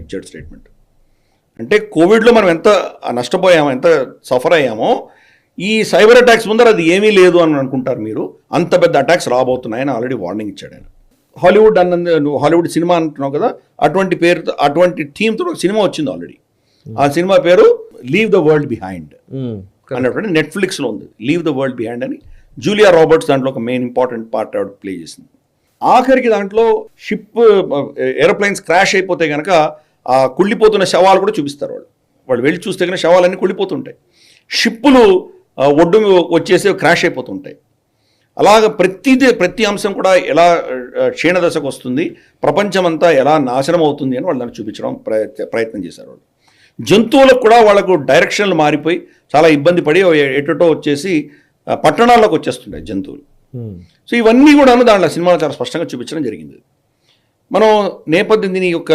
ఇచ్చాడు స్టేట్మెంట్. అంటే కోవిడ్లో మనం ఎంత నష్టపోయామో, ఎంత సఫర్ అయ్యామో, ఈ సైబర్ అటాక్స్ ముందర అది ఏమీ లేదు అని అనుకుంటారు మీరు. అంత పెద్ద అటాక్స్ రాబోతున్నాయని ఆల్రెడీ వార్నింగ్ ఇచ్చాడు ఆయన. హాలీవుడ్ నువ్వు హాలీవుడ్ సినిమా అంటున్నావు కదా, అటువంటి పేరుతో, అటువంటి థీమ్తో ఒక సినిమా వచ్చింది ఆల్రెడీ. ఆ సినిమా పేరు లీవ్ ద వరల్డ్ బిహైండ్ అన్నటువంటి నెట్ఫ్లిక్స్లో ఉంది. లీవ్ ద వరల్డ్ బిహైండ్ అని జూలియా రాబర్ట్స్ దాంట్లో ఒక మెయిన్ ఇంపార్టెంట్ పార్ట్ ఆవిడ ప్లే చేసింది. ఆఖరికి దాంట్లో షిప్ ఏరోప్లైన్స్ క్రాష్ అయిపోతే కనుక ఆ కుళ్ళిపోతున్న శవాలు కూడా చూపిస్తారు. వాళ్ళు వెళ్ళి చూస్తే కనుక శవాలన్నీ కుళ్ళిపోతుంటాయి. షిప్పులు ఒడ్డు వచ్చేసి క్రాష్ అయిపోతుంటాయి. అలాగ ప్రతి అంశం కూడా ఎలా క్షీణదశకు వస్తుంది, ప్రపంచమంతా ఎలా నాశనం అవుతుంది అని వాళ్ళు దాన్ని చూపించడం ప్రయత్నం చేశారు. వాళ్ళు జంతువులకు కూడా వాళ్ళకు డైరెక్షన్లు మారిపోయి చాలా ఇబ్బంది పడి ఎటో వచ్చేసి పట్టణాల్లోకి వచ్చేస్తుంటాయి జంతువులు. సో ఇవన్నీ కూడా దాంట్లో సినిమాలో చాలా స్పష్టంగా చూపించడం జరిగింది. మనం నేపథ్యం దీని యొక్క